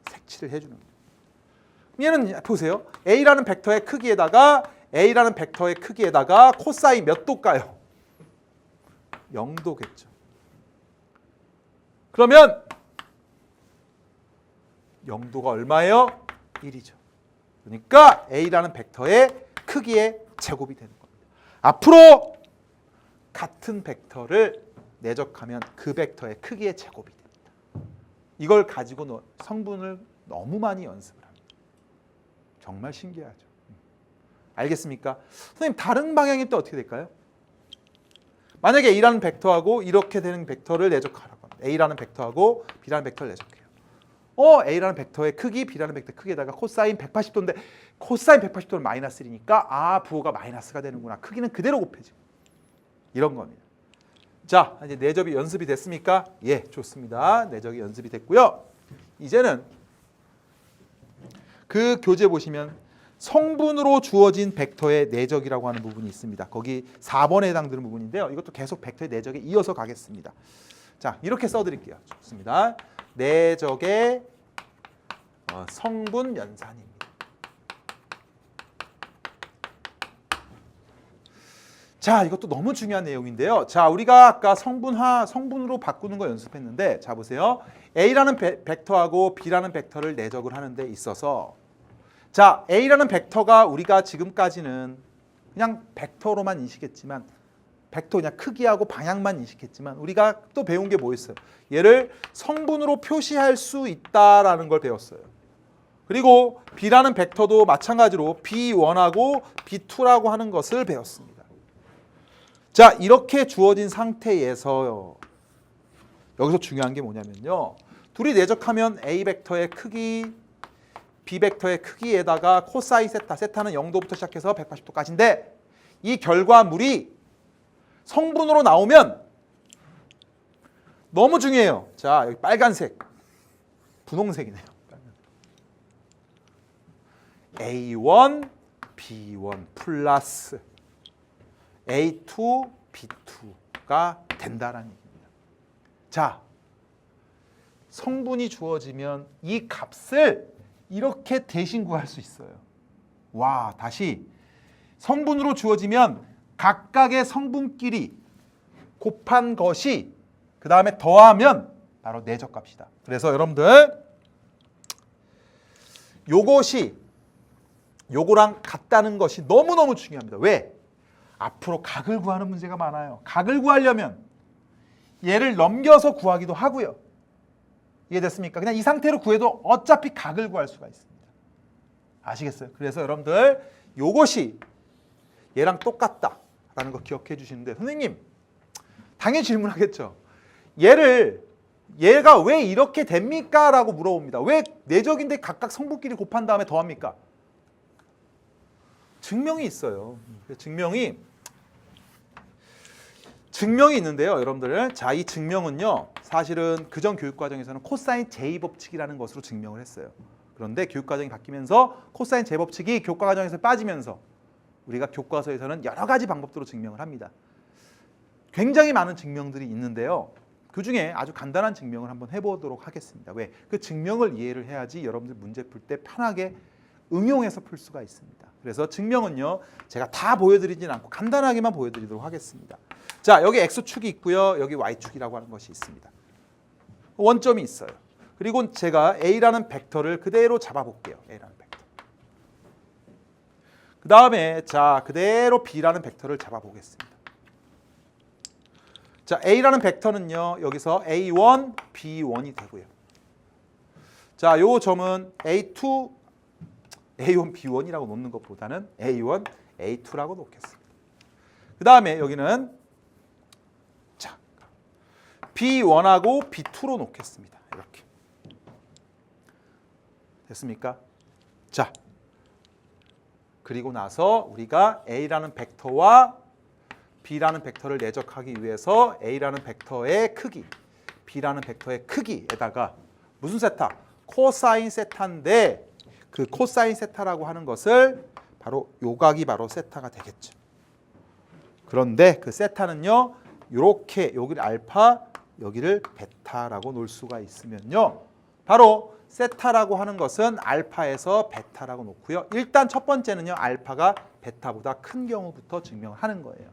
색칠을 해주는 거예요. 얘는 보세요. A라는 벡터의 크기에다가 A라는 벡터의 크기에다가 코사인 몇 도일까요? 0도겠죠. 그러면 0도가 얼마예요? 1이죠. 그러니까 A라는 벡터의 크기의 제곱이 되는 겁니다. 앞으로 같은 벡터를 내적하면 그 벡터의 크기의 제곱이 됩니다. 이걸 가지고 성분을 너무 많이 연습을 합니다. 정말 신기하죠. 알겠습니까? 선생님, 다른 방향이 또 어떻게 될까요? 만약에 A라는 벡터하고 이렇게 되는 벡터를 내적하라고 합니다. A라는 벡터하고 B라는 벡터를 내적해요. A라는 벡터의 크기, B라는 벡터의 크기에다가 코사인 180도인데 코사인 180도는 마이너스 1이니까 부호가 마이너스가 되는구나. 크기는 그대로 곱해지고. 이런 겁니다. 자, 이제 내접이 연습이 됐습니까? 예, 좋습니다. 내접이 연습이 됐고요. 이제는 그 교재 보시면 성분으로 주어진 벡터의 내적이라고 하는 부분이 있습니다. 거기 4번에 해당되는 부분인데요. 이것도 계속 벡터의 내적에 이어서 가겠습니다. 자, 이렇게 써드릴게요. 좋습니다. 내적의 성분 연산입니다. 자, 이것도 너무 중요한 내용인데요. 자, 우리가 아까 성분으로 바꾸는 거 연습했는데, 자 보세요. A라는 벡터하고 B라는 벡터를 내적을 하는 데 있어서, 자, A라는 벡터가 우리가 지금까지는 그냥 벡터로만 인식했지만, 벡터 그냥 크기하고 방향만 인식했지만, 우리가 또 배운 게 뭐였어요? 얘를 성분으로 표시할 수 있다라는 걸 배웠어요. 그리고 B라는 벡터도 마찬가지로 B1하고 B2라고 하는 것을 배웠습니다. 자, 이렇게 주어진 상태에서 여기서 중요한 게 뭐냐면요. 둘이 내적하면 A 벡터의 크기, B 벡터의 크기에다가 코사인 세타, 세타는 0도부터 시작해서 180도까지인데 이 결과물이 성분으로 나오면 너무 중요해요. 자, 여기 빨간색, 분홍색이네요. A1, B1 플러스 A2, B2가 된다라는 얘기입니다. 자, 성분이 주어지면 이 값을 이렇게 대신 구할 수 있어요. 와, 다시 성분으로 주어지면 각각의 성분끼리 곱한 것이 그 다음에 더하면 바로 내적값이다. 그래서 여러분들 요거랑 같다는 것이 너무너무 중요합니다. 왜? 앞으로 각을 구하는 문제가 많아요. 각을 구하려면 얘를 넘겨서 구하기도 하고요. 이해됐습니까? 그냥 이 상태로 구해도 어차피 각을 구할 수가 있습니다. 아시겠어요? 그래서 여러분들 요것이 얘랑 똑같다라는 거 기억해 주시는데 선생님 당연히 질문하겠죠. 얘가 왜 이렇게 됩니까? 라고 물어봅니다. 왜 내적인데 각각 성분끼리 곱한 다음에 더합니까? 증명이 있어요. 증명이 있는데요, 여러분들. 자, 이 증명은요, 사실은 그전 교육과정에서는 코사인 제2법칙이라는 것으로 증명을 했어요. 그런데 교육과정이 바뀌면서 코사인 제 법칙이 교과과정에서 빠지면서 우리가 교과서에서는 여러 가지 방법으로 증명을 합니다. 굉장히 많은 증명들이 있는데요. 그 중에 아주 간단한 증명을 한번 해보도록 하겠습니다. 왜? 그 증명을 이해를 해야지 여러분들 문제 풀 때 편하게 응용해서 풀 수가 있습니다. 그래서 증명은요, 제가 다 보여드리진 않고 간단하게만 보여드리도록 하겠습니다. 자, 여기 X축이 있고요. 여기 Y축이라고 하는 것이 있습니다. 원점이 있어요. 그리고 제가 A라는 벡터를 그대로 잡아볼게요. A라는 벡터. 그 다음에 자, 그대로 B라는 벡터를 잡아보겠습니다. 자, A라는 벡터는요, 여기서 A1, B1이 되고요. 자, 요 점은 A2, A1, B1이라고 놓는 것보다는 A1, A2라고 놓겠습니다. 그 다음에 여기는 자, B1하고 B2로 놓겠습니다. 이렇게. 됐습니까? 자, 그리고 나서 우리가 A라는 벡터와 B라는 벡터를 내적하기 위해서 A라는 벡터의 크기, B라는 벡터의 크기에다가 무슨 세타? 코사인 세타인데 그 코사인 세타라고 하는 것을 바로 요각이 바로 세타가 되겠죠. 그런데 그 세타는요, 이렇게 여기를 알파, 여기를 베타라고 놓을 수가 있으면요, 바로 세타라고 하는 것은 알파에서 베타라고 놓고요. 일단 첫 번째는요, 알파가 베타보다 큰 경우부터 증명을 하는 거예요.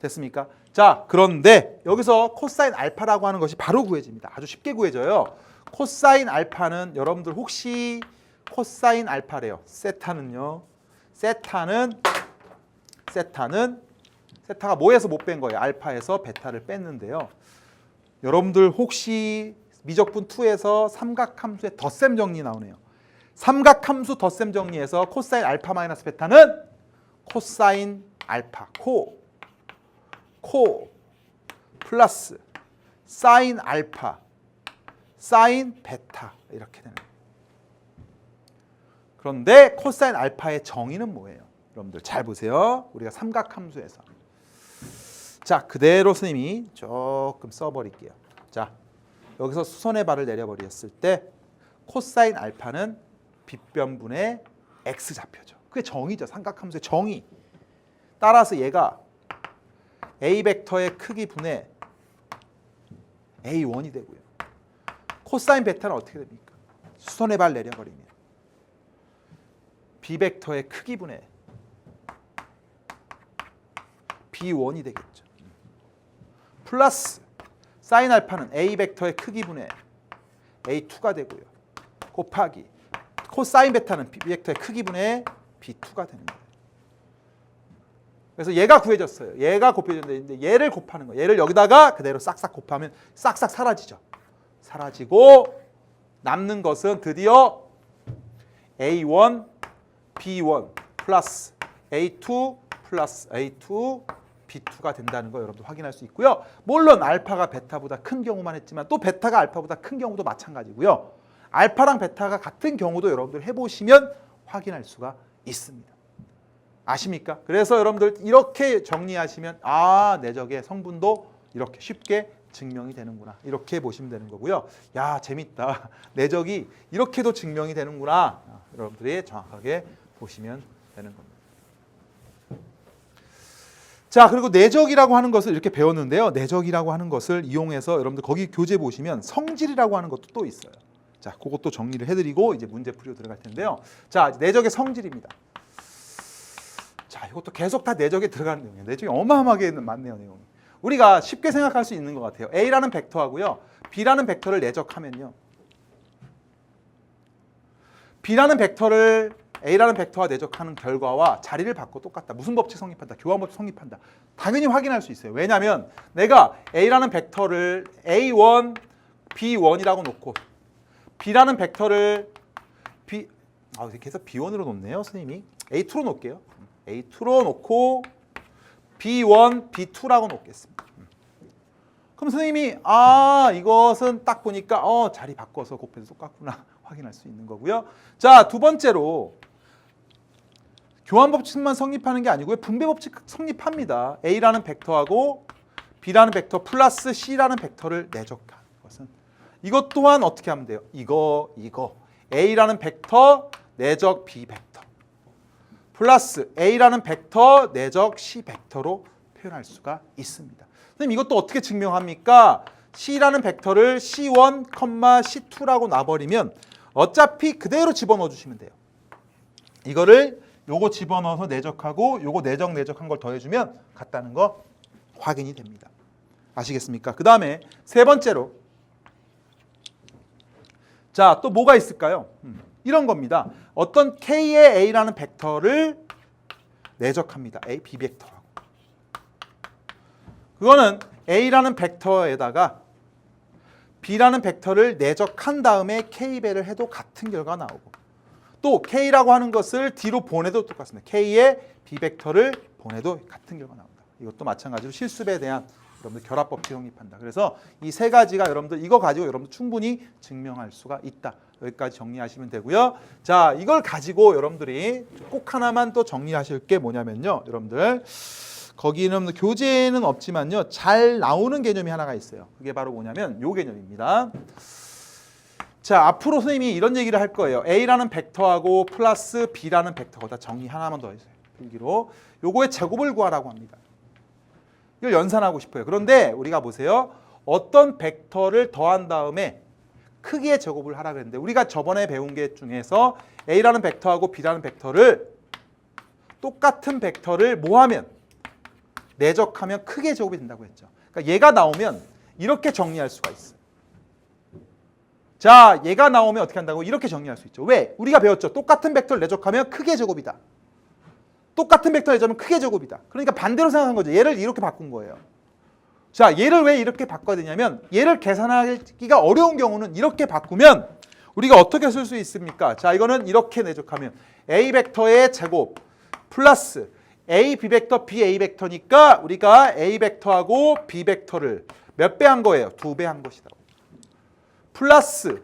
됐습니까? 자, 그런데 여기서 코사인 알파라고 하는 것이 바로 구해집니다. 아주 쉽게 구해져요. 코사인 알파는 여러분들 혹시 코사인 알파래요. 세타는요. 세타가 뭐에서 못 뺀 거예요? 알파에서 베타를 뺐는데요. 여러분들 혹시 미적분 2에서 삼각함수의 덧셈 정리 나오네요. 삼각함수 덧셈 정리에서 코사인 알파 마이너스 베타는 코사인 알파 코 플러스 사인 알파 사인 베타 이렇게 되는 거예요. 그런데 코사인 알파의 정의는 뭐예요? 여러분들 잘 보세요. 우리가 삼각함수에서 자, 그대로 선생님이 조금 써버릴게요. 자, 여기서 수선의 발을 내려버렸을 때 코사인 알파는 빗변분의 X좌표죠. 그게 정의죠. 삼각함수의 정의. 따라서 얘가 A 벡터의 크기 분의 A1이 되고요. 코사인 베타는 어떻게 됩니까? 수선의 발 내려버리면 B 벡터의 크기 분의 B1이 되겠죠. 플러스 사인 알파는 A 벡터의 크기 분의 A2가 되고요. 곱하기 코사인 베타는 B 벡터의 크기 분의 B2가 되는 거예요. 그래서 얘가 구해졌어요. 얘가 곱해졌는데 얘를 곱하는 거예요. 얘를 여기다가 그대로 싹싹 곱하면 싹싹 사라지죠. 사라지고 남는 것은 드디어 A1, B1 플러스 A2 플러스 A2, B2가 된다는 거 여러분들 확인할 수 있고요. 물론 알파가 베타보다 큰 경우만 했지만 또 베타가 알파보다 큰 경우도 마찬가지고요. 알파랑 베타가 같은 경우도 여러분들 해보시면 확인할 수가 있습니다. 아십니까? 그래서 여러분들 이렇게 정리하시면 아, 내적의 성분도 이렇게 쉽게 증명이 되는구나. 이렇게 보시면 되는 거고요. 야, 재밌다. 내적이 이렇게도 증명이 되는구나. 여러분들이 정확하게 보시면 되는 겁니다. 자, 그리고 내적이라고 하는 것을 이렇게 배웠는데요. 내적이라고 하는 것을 이용해서 여러분들 거기 교재 보시면 성질이라고 하는 것도 또 있어요. 자, 그것도 정리를 해드리고 이제 문제 풀이로 들어갈 텐데요. 자, 내적의 성질입니다. 자, 이것도 계속 다 내적에 들어가는 내용이에요. 내적이 어마어마하게 많네요, 내용이. 우리가 쉽게 생각할 수 있는 것 같아요. A라는 벡터하고요, B라는 벡터를 내적하면요, B라는 벡터를 A라는 벡터와 내적하는 결과와 자리를 바꿔 똑같다. 무슨 법칙 성립한다? 교환법칙 성립한다. 당연히 확인할 수 있어요. 왜냐하면 내가 A라는 벡터를 A1, B1이라고 놓고 B라는 벡터를 계속 B1으로 놓네요. 선생님이 A2로 놓을게요. A2로 놓고 B1, B2라고 놓겠습니다. 그럼 선생님이 이것은 딱 보니까 자리 바꿔서 곱해도 똑같구나 확인할 수 있는 거고요. 자, 두 번째로 교환 법칙만 성립하는 게 아니고요. 분배 법칙 성립합니다. A라는 벡터하고 B라는 벡터 플러스 C라는 벡터를 내적하는 것은 이것 또한 어떻게 하면 돼요? 이거 A라는 벡터 내적 B 벡터 플러스 A라는 벡터 내적 C 벡터로 표현할 수가 있습니다. 선생님 이것도 어떻게 증명합니까? C라는 벡터를 C1, C2라고 놔버리면 어차피 그대로 집어넣어 주시면 돼요. 이거를 요거 집어넣어서 내적하고 요거 내적한 걸 더해주면 같다는 거 확인이 됩니다. 아시겠습니까? 그 다음에 세 번째로 자, 또 뭐가 있을까요? 이런 겁니다. 어떤 K의 A라는 벡터를 내적합니다. A, B 벡터라고. 그거는 A라는 벡터에다가 B라는 벡터를 내적한 다음에 K배를 해도 같은 결과가 나오고 또 K라고 하는 것을 D로 보내도 똑같습니다. K의 B 벡터를 보내도 같은 결과가 나온다. 이것도 마찬가지로 실수배에 대한 여러분들 결합법칙 성립한다. 그래서 이 세 가지가 여러분들 이거 가지고 여러분들 충분히 증명할 수가 있다. 여기까지 정리하시면 되고요. 자, 이걸 가지고 여러분들이 꼭 하나만 또 정리하실 게 뭐냐면요. 여러분들 거기는 교재는 없지만요. 잘 나오는 개념이 하나가 있어요. 그게 바로 뭐냐면 요 개념입니다. 자, 앞으로 선생님이 이런 얘기를 할 거예요. A라는 벡터하고 플러스 B라는 벡터 다 정리 하나만 더 해주세요. 필기로. 요거의 제곱을 구하라고 합니다. 이걸 연산하고 싶어요. 그런데 우리가 보세요. 어떤 벡터를 더한 다음에 크기의 제곱을 하라 그랬는데 우리가 저번에 배운 게 중에서 A라는 벡터하고 B라는 벡터를 똑같은 벡터를 뭐하면 내적하면 크기의 제곱이 된다고 했죠. 그러니까 얘가 나오면 이렇게 정리할 수가 있어요. 자, 얘가 나오면 어떻게 한다고? 이렇게 정리할 수 있죠. 왜? 우리가 배웠죠. 똑같은 벡터를 내적하면 크기의 제곱이다. 똑같은 벡터 내적하면 크기의 제곱이다. 그러니까 반대로 생각한 거죠. 얘를 이렇게 바꾼 거예요. 자, 얘를 왜 이렇게 바꿔야 되냐면 얘를 계산하기가 어려운 경우는 이렇게 바꾸면 우리가 어떻게 쓸 수 있습니까? 자, 이거는 이렇게 내적하면 A 벡터의 제곱 플러스 A, B 벡터, B, A 벡터니까 우리가 A 벡터하고 B 벡터를 몇 배 한 거예요? 2배 한 것이다. 플러스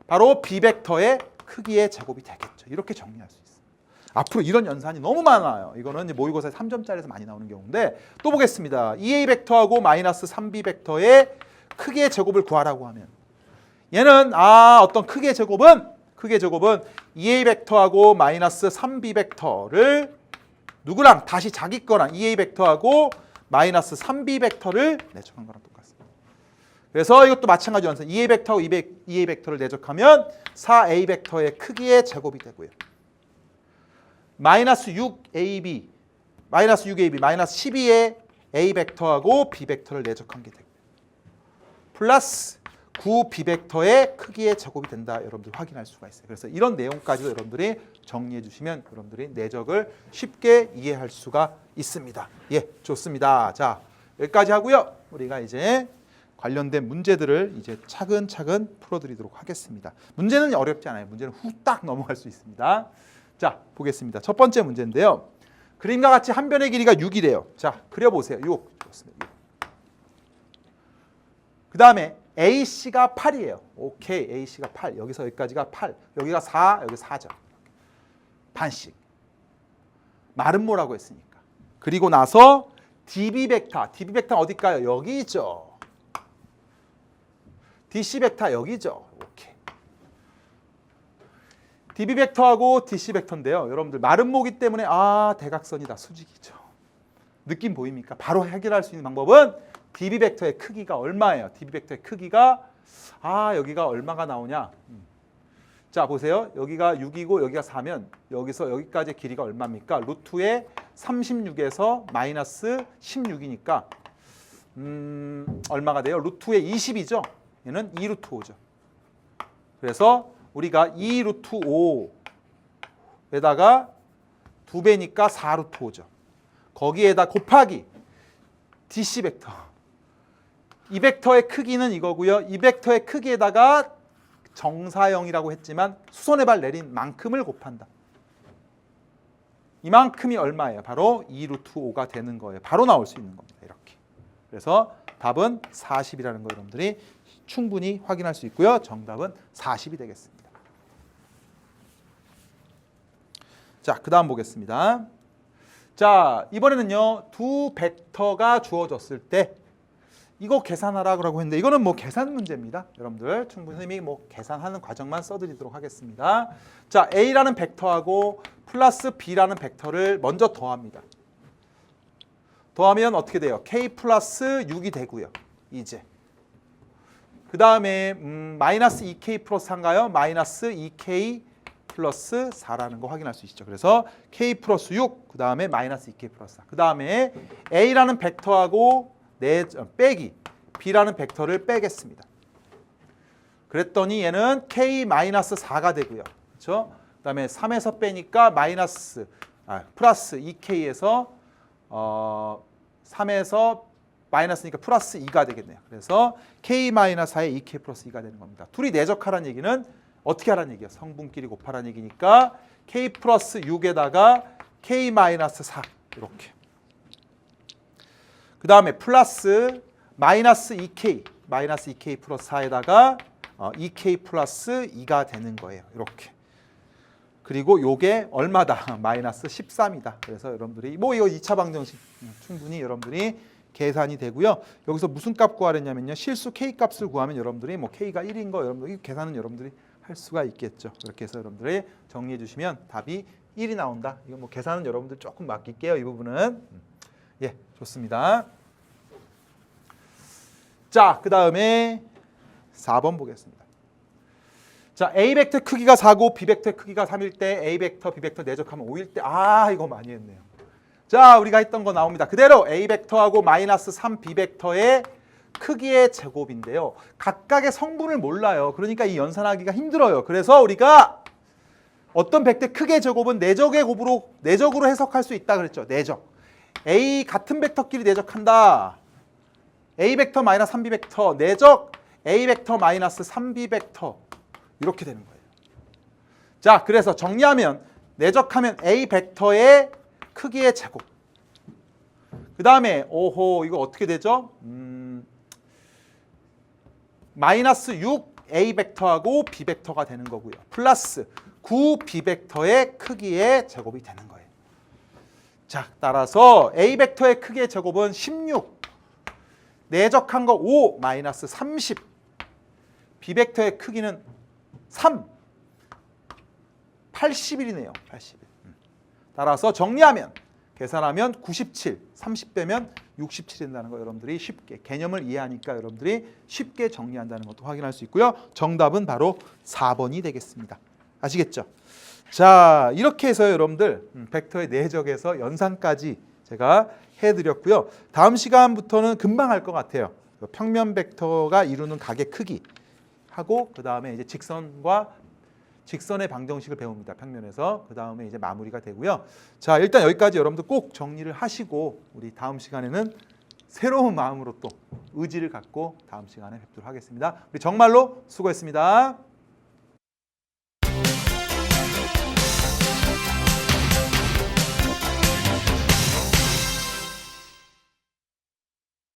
바로 B 벡터의 크기의 제곱이 되겠죠. 이렇게 정리할 수 있어요. 앞으로 이런 연산이 너무 많아요. 이거는 이제 모의고사에 3점짜리에서 많이 나오는 경우인데 또 보겠습니다. 2A 벡터하고 마이너스 3B 벡터의 크기의 제곱을 구하라고 하면 얘는 어떤 크기의 제곱은 2A 벡터하고 마이너스 3B 벡터를 누구랑 다시 자기 거랑 2A 벡터하고 마이너스 3B 벡터를 내적한 거랑 똑같습니다. 그래서 이것도 마찬가지 연산 2A 벡터하고 2A 벡터를 내적하면 4A 벡터의 크기의 제곱이 되고요. 마이너스 6AB, 마이너스 12의 A 벡터하고 B 벡터를 내적한 게 되고요. 플러스 9B 벡터의 크기의 제곱이 된다. 여러분들 확인할 수가 있어요. 그래서 이런 내용까지도 여러분들이 정리해 주시면 여러분들이 내적을 쉽게 이해할 수가 있습니다. 예, 좋습니다. 자, 여기까지 하고요. 우리가 이제 관련된 문제들을 이제 차근차근 풀어드리도록 하겠습니다. 문제는 어렵지 않아요. 문제는 후딱 넘어갈 수 있습니다. 자, 보겠습니다. 첫 번째 문제인데요. 그림과 같이 한 변의 길이가 6이래요. 자, 그려보세요. 6. 좋습니다. 6. 그 다음에 AC가 8이에요. 오케이, AC가 8. 여기서 여기까지가 8. 여기가 4, 여기 4죠. 반씩. 말은 뭐라고 했으니까. 그리고 나서 DB 벡터. DB 벡터는 어딜까요? 여기 있죠. DC 벡터 여기죠. 오케이. DB 벡터하고 DC 벡터인데요. 여러분들 마름모기 때문에 대각선이다. 수직이죠. 느낌 보입니까? 바로 해결할 수 있는 방법은 DB 벡터의 크기가 얼마예요? DB 벡터의 크기가 여기가 얼마가 나오냐? 자, 보세요. 여기가 6이고 여기가 4면 여기서 여기까지 길이가 얼마입니까? 루트의 36에서 마이너스 16이니까 얼마가 돼요? 루트의 20이죠. 얘는 2루트 5죠. 그래서 우리가 2루트 5에다가 2배니까 4루트 5죠. 거기에다 곱하기 DC 벡터. 이 벡터의 크기는 이거고요. 이 벡터의 크기에다가 정사형이라고 했지만 수선의 발 내린 만큼을 곱한다. 이만큼이 얼마예요? 바로 2 루트 5가 되는 거예요. 바로 나올 수 있는 겁니다. 이렇게. 그래서 답은 40이라는 거 여러분들이 충분히 확인할 수 있고요. 정답은 40이 되겠습니다. 자, 그 다음 보겠습니다. 자, 이번에는요. 두 벡터가 주어졌을 때 이거 계산하라고 했는데 이거는 뭐 계산 문제입니다. 여러분들 충분히 뭐 계산하는 과정만 써드리도록 하겠습니다. 자, A라는 벡터하고 플러스 B라는 벡터를 먼저 더합니다. 더하면 어떻게 돼요? K 플러스 6이 되고요. 이제 그 다음에 마이너스 2K 플러스 4인가요? 마이너스 2K 플러스 4라는 거 확인할 수 있죠. 그래서 K 플러스 6, 그 다음에 마이너스 2K 플러스 4. 그 다음에 A라는 벡터하고 빼기 B라는 벡터를 빼겠습니다. 그랬더니 얘는 K 마이너스 4가 되고요. 그렇죠? 그 다음에 3에서 빼니까 플러스 2K에서 3에서 마이너스니까 플러스 2가 되겠네요. 그래서 K 마이너스 4에 2K 플러스 2가 되는 겁니다. 둘이 내적하라는 얘기는 어떻게 하라는 얘기예요? 성분끼리 곱하라는 얘기니까 K 플러스 6에다가 K 마이너스 4 이렇게. 그 다음에 플러스 마이너스 2K 플러스 4에다가 2K 플러스 2가 되는 거예요. 이렇게. 그리고 요게 얼마다? 마이너스 13이다. 그래서 여러분들이 뭐 이거 2차 방정식 충분히 여러분들이 계산이 되고요. 여기서 무슨 값 구하랬냐면요. 실수 K 값을 구하면 여러분들이 뭐 K가 1인 거 여러분들이 계산은 여러분들이 할 수가 있겠죠. 그렇게 해서 여러분들이 정리해 주시면 답이 1이 나온다. 이거 뭐 계산은 여러분들 조금 맡길게요. 이 부분은. 예, 좋습니다. 자, 그 다음에 4번 보겠습니다. 자, A 벡터 크기가 4고 B 벡터 크기가 3일 때 A 벡터, B 벡터 내적하면 5일 때 이거 많이 했네요. 자, 우리가 했던 거 나옵니다. 그대로 A 벡터하고 마이너스 3 B 벡터의 크기의 제곱인데요. 각각의 성분을 몰라요. 그러니까 이 연산하기가 힘들어요. 그래서 우리가 어떤 벡터 크기의 제곱은 내적으로 해석할 수 있다 그랬죠. 내적. A 같은 벡터끼리 내적한다. A 벡터 마이너스 3B 벡터 내적 A 벡터 마이너스 3B 벡터 이렇게 되는 거예요. 자, 그래서 정리하면 내적하면 A 벡터의 크기의 제곱. 그 다음에 이거 어떻게 되죠? 마이너스 6 A 벡터하고 B 벡터가 되는 거고요. 플러스 9 B 벡터의 크기의 제곱이 되는 거예요. 자, 따라서 A 벡터의 크기의 제곱은 16. 내적한 거 5 마이너스 30. B 벡터의 크기는 3. 81이네요. 81. 따라서 정리하면 계산하면 97, 30 빼면 67이 된다는 거 여러분들이 쉽게 개념을 이해하니까 여러분들이 쉽게 정리한다는 것도 확인할 수 있고요. 정답은 바로 4번이 되겠습니다. 아시겠죠? 자, 이렇게 해서 여러분들 벡터의 내적에서 연산까지 제가 해드렸고요. 다음 시간부터는 금방 할 것 같아요. 평면 벡터가 이루는 각의 크기 하고 그 다음에 이제 직선의 방정식을 배웁니다. 평면에서. 그 다음에 이제 마무리가 되고요. 자, 일단 여기까지 여러분들 꼭 정리를 하시고 우리 다음 시간에는 새로운 마음으로 또 의지를 갖고 다음 시간에 뵙도록 하겠습니다. 우리 정말로 수고했습니다.